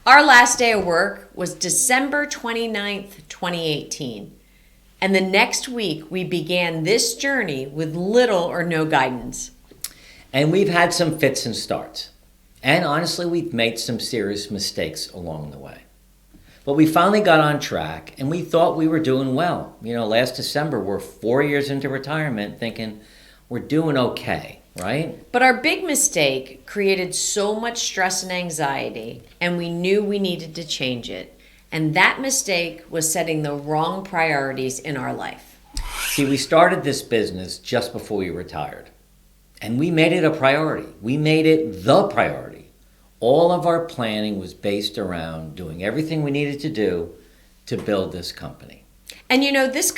Our last day of work was December 29th, 2018. And the next week, we began this journey with little or no guidance. And we've had some fits and starts. And honestly, we've made some serious mistakes along the way. But we finally got on track, and we thought we were doing well. Last December, we're 4 years into retirement thinking we're doing okay, right? But our big mistake created so much stress and anxiety, and we knew we needed to change it. And that mistake was setting the wrong priorities in our life. See, we started this business just before we retired. And we made it a priority. We made it the priority. All of our planning was based around doing everything we needed to do to build this company. And this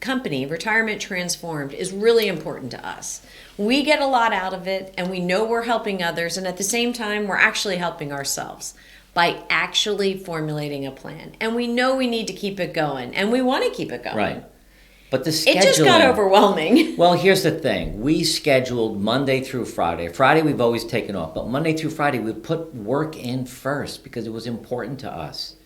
company, Retirement Transformed, is really important to us. We get a lot out of it, and we know we're helping others, and at the same time, we're actually helping ourselves by actually formulating a plan. And we know we need to keep it going, and we want to keep it going. Right. But the scheduling... It just got overwhelming. Well, here's the thing. We scheduled Monday through Friday. Friday we've always taken off, but Monday through Friday we put work in first because it was important to us.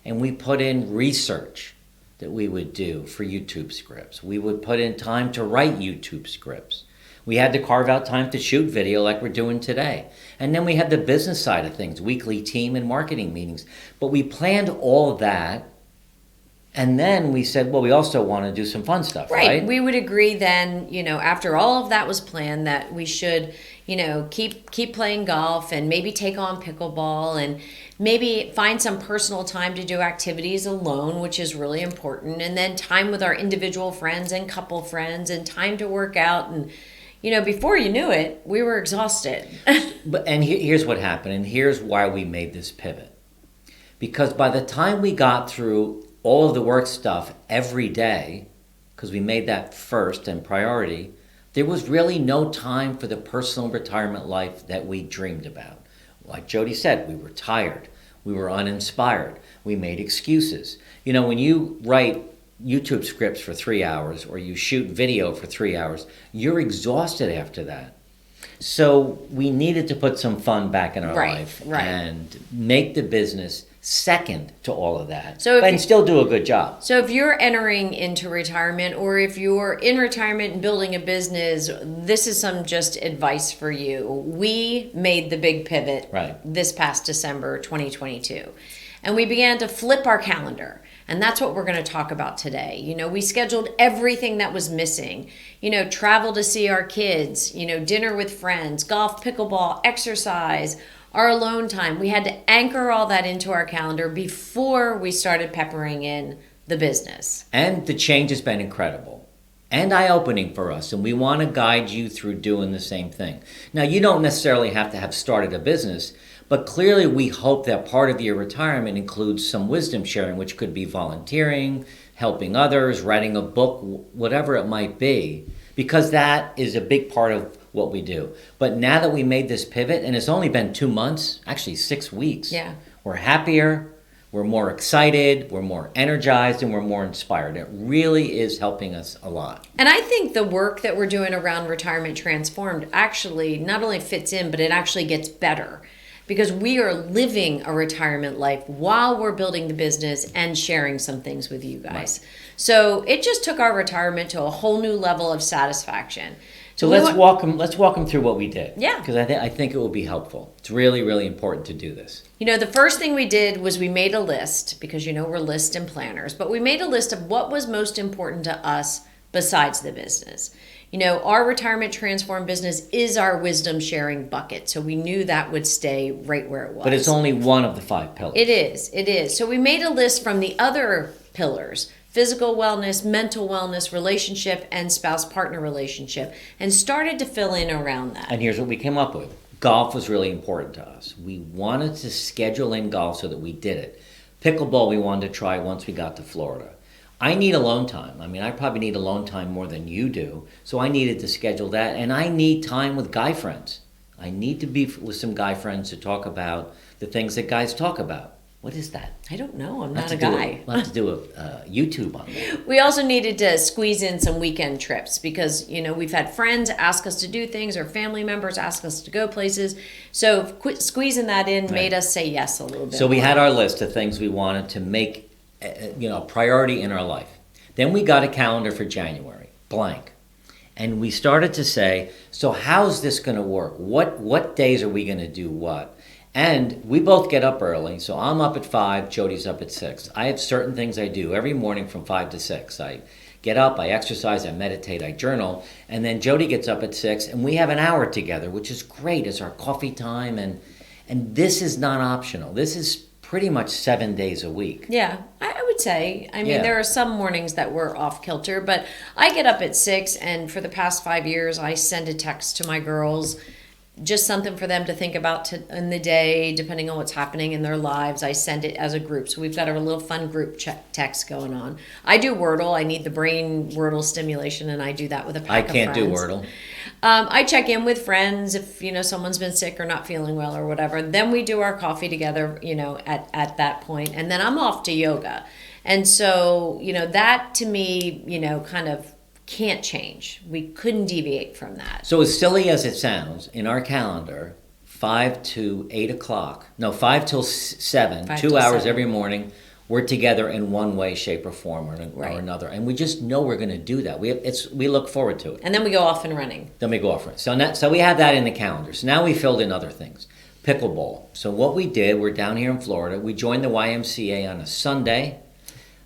And we put in research that we would do for YouTube scripts. We would put in time to write YouTube scripts. We had to carve out time to shoot video like we're doing today. And then we had the business side of things, weekly team and marketing meetings. But we planned all of that. And then we said, well, we also want to do some fun stuff, right? We would agree then, after all of that was planned, that we should, keep playing golf and maybe take on pickleball and maybe find some personal time to do activities alone, which is really important. And then time with our individual friends and couple friends and time to work out. And, before you knew it, we were exhausted. And here's what happened. And here's why we made this pivot. Because by the time we got through all of the work stuff every day, because we made that first and priority, there was really no time for the personal retirement life that we dreamed about. Like Jody said, we were tired. We were uninspired. We made excuses. When you write YouTube scripts for 3 hours or you shoot video for 3 hours, you're exhausted after that. So we needed to put some fun back in our life and make the business second to all of that, and still do a good job. So if you're entering into retirement, or if you're in retirement and building a business, this is some just advice for you. We made the big pivot this past December 2022, and we began to flip our calendar. And that's what we're going to talk about today. We scheduled everything that was missing. Travel to see our kids, dinner with friends, golf, pickleball, exercise, our alone time. We had to anchor all that into our calendar before we started peppering in the business. And the change has been incredible and eye-opening for us, and we want to guide you through doing the same thing. Now, you don't necessarily have to have started a business, but clearly we hope that part of your retirement includes some wisdom sharing, which could be volunteering, helping others, writing a book, whatever it might be, because that is a big part of what we do. But now that we made this pivot, and it's only been 2 months, actually 6 weeks, we're happier, we're more excited, we're more energized, and we're more inspired. It really is helping us a lot. And I think the work that we're doing around Retirement Transformed actually not only fits in, but it actually gets better. Because we are living a retirement life while we're building the business and sharing some things with you guys. So it just took our retirement to a whole new level of satisfaction. So let's walk them through what we did. Yeah. Because I think it will be helpful. It's really, really important to do this. The first thing we did was we made a list, because we're list and planners, but we made a list of what was most important to us besides the business. Our Retirement Transform business is our wisdom sharing bucket. So we knew that would stay right where it was. But it's only one of the 5 pillars. It is. So we made a list from the other pillars: physical wellness, mental wellness, relationship, and spouse-partner relationship, and started to fill in around that. And here's what we came up with. Golf was really important to us. We wanted to schedule in golf so that we did it. Pickleball we wanted to try once we got to Florida. I need alone time. I probably need alone time more than you do. So I needed to schedule that. And I need time with guy friends. I need to be with some guy friends to talk about the things that guys talk about. What is that? I don't know. I'm not a guy. We'll have to do a YouTube on that. We also needed to squeeze in some weekend trips because, we've had friends ask us to do things or family members ask us to go places. So squeezing that in made us say yes a little bit. So we had our list of things we wanted to make, a priority in our life. Then we got a calendar for January, blank. And we started to say, so how's this going to work? What days are we going to do what? And we both get up early, so I'm up at 5, Jody's up at 6. I have certain things I do every morning from 5 to 6. I get up, I exercise, I meditate, I journal, and then Jody gets up at 6, and we have an hour together, which is great. It's our coffee time, and this is not optional. This is pretty much 7 days a week. Yeah, I would say. I mean, there are some mornings that we're off kilter, but I get up at 6, and for the past 5 years, I send a text to my girls, just something for them to think about in the day, depending on what's happening in their lives. I send it as a group. So we've got a little fun group text going on. I do Wordle. I need the brain Wordle stimulation, and I do that with a pack of friends. I can't do Wordle. I check in with friends if, someone's been sick or not feeling well or whatever. Then we do our coffee together, at that point. And then I'm off to yoga. And so, that to me, kind of can't change. We couldn't deviate from that. So as silly as it sounds, in our calendar, 5 to 8 o'clock, no, 5 till 7, 2 hours every morning, we're together in one way, shape, or form or another. And we just know we're going to do that. We look forward to it. And then we go off and running. So we have that in the calendar. So now we filled in other things. Pickleball. So what we did, we're down here in Florida. We joined the YMCA on a Sunday.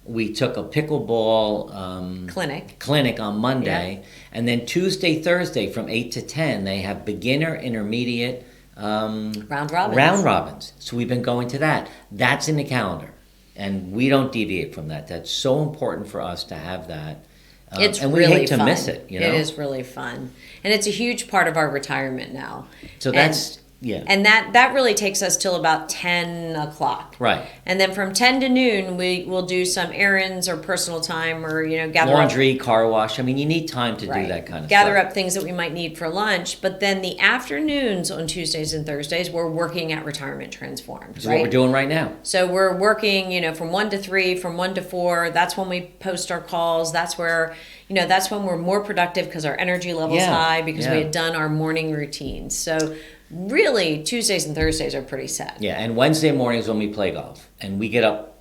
We took a pickleball clinic on Monday, and then Tuesday, Thursday from 8 to 10, they have beginner, intermediate round robins. So we've been going to that. That's in the calendar, and we don't deviate from that. That's so important for us to have that. And we hate to miss it. It is really fun, and it's a huge part of our retirement now. So that's. Yeah. And that really takes us till about 10 o'clock. Right. And then from 10 to noon, we will do some errands or personal time or, gather laundry, car wash. I mean, you need time to do that kind of gather stuff. Up things that we might need for lunch. But then the afternoons on Tuesdays and Thursdays, we're working at Retirement Transformed. Which is what we're doing right now. So we're working, from 1 to 3, from 1 to 4. That's when we post our calls. That's where, that's when we're more productive because our energy level's high because we had done our morning routines. So really, Tuesdays and Thursdays are pretty set. Yeah, and Wednesday mornings when we play golf, and we get up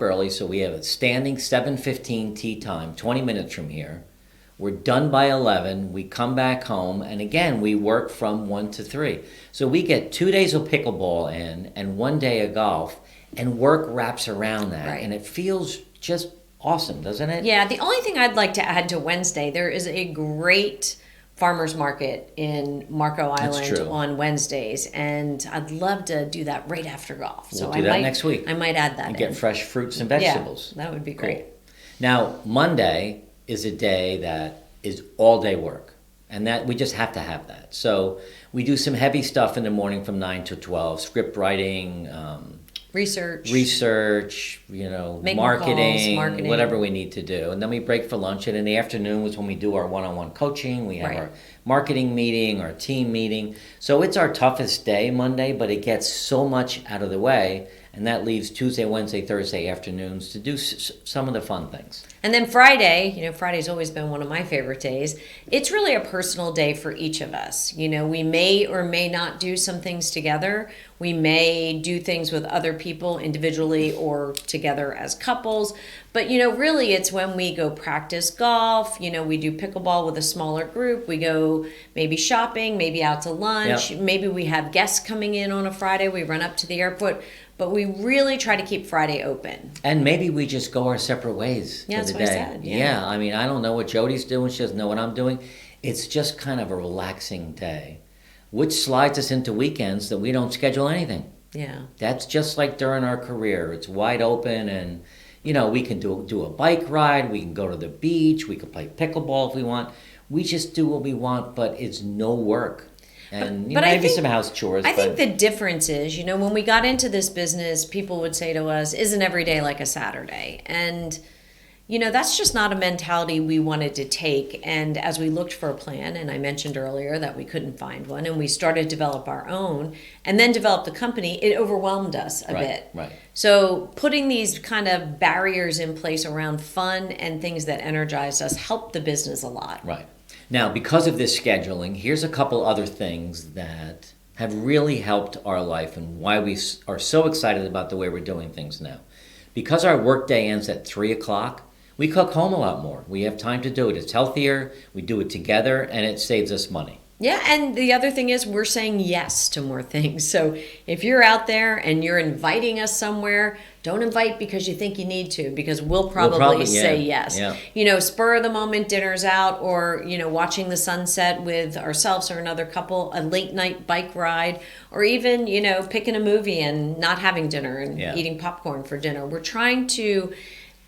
early, so we have a standing 7:15 tee time, 20 minutes from here. We're done by 11. We come back home, and again, we work from 1 to 3. So we get 2 days of pickleball in and 1 day of golf, and work wraps around that, and it feels just awesome, doesn't it? Yeah. The only thing I'd like to add to Wednesday, there is a great farmers market in Marco Island on Wednesdays, and I'd love to do that right after golf. We'll do that next week. I might add that and get fresh fruits and vegetables. Yeah, that would be great. Cool. Now, Monday is a day that is all day work, and that we just have to have that. So we do some heavy stuff in the morning from 9 to 12, script writing, research, marketing, whatever we need to do. And then we break for lunch. And in the afternoon was when we do our one-on-one coaching. We have our marketing meeting, our team meeting. So it's our toughest day, Monday, but it gets so much out of the way. And that leaves Tuesday, Wednesday, Thursday afternoons to do some of the fun things. And then Friday, Friday's always been one of my favorite days. It's really a personal day for each of us. We may or may not do some things together. We may do things with other people individually or together as couples. But, really it's when we go practice golf. We do pickleball with a smaller group. We go maybe shopping, maybe out to lunch. Yep. Maybe we have guests coming in on a Friday. We run up to the airport. But we really try to keep Friday open. And maybe we just go our separate ways for the day. That's what I said. Yeah, I mean, I don't know what Jody's doing. She doesn't know what I'm doing. It's just kind of a relaxing day, which slides us into weekends that we don't schedule anything. Yeah. That's just like during our career. It's wide open, and, we can do a bike ride. We can go to the beach. We can play pickleball if we want. We just do what we want, but it's no work. And maybe some house chores. I think the difference is, when we got into this business, people would say to us, isn't every day like a Saturday? And, That's just not a mentality we wanted to take. And as we looked for a plan, and I mentioned earlier that we couldn't find one, and we started to develop our own and then develop the company, it overwhelmed us a bit. Right. So putting these kind of barriers in place around fun and things that energize us helped the business a lot. Right. Now, because of this scheduling, here's a couple other things that have really helped our life and why we are so excited about the way we're doing things now. Because our workday ends at 3 o'clock, we cook home a lot more. We have time to do it. It's healthier, we do it together, and it saves us money. Yeah, and the other thing is we're saying yes to more things. So if you're out there and you're inviting us somewhere, don't invite because you think you need to, because we'll probably say yes. Yeah. Spur of the moment dinners out, or, watching the sunset with ourselves or another couple, a late night bike ride, or even, picking a movie and not having dinner and eating popcorn for dinner. We're trying to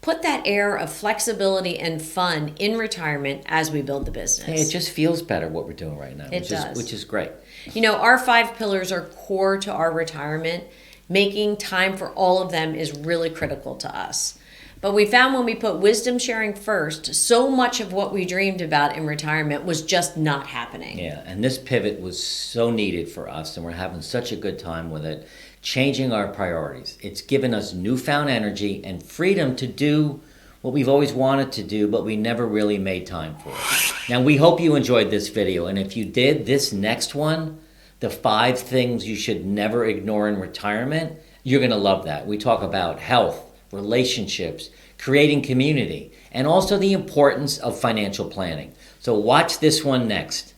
put that air of flexibility and fun in retirement as we build the business. Hey, it just feels better what we're doing right now, which is great. Our 5 pillars are core to our retirement. Making time for all of them is really critical to us. But we found when we put wisdom sharing first, so much of what we dreamed about in retirement was just not happening. Yeah, and this pivot was so needed for us, and we're having such a good time with it, changing our priorities. It's given us newfound energy and freedom to do what we've always wanted to do, but we never really made time for it. Now, we hope you enjoyed this video, and if you did, this next one, the 5 things you should never ignore in retirement, you're going to love that. We talk about health, relationships, creating community, and also the importance of financial planning. So watch this one next.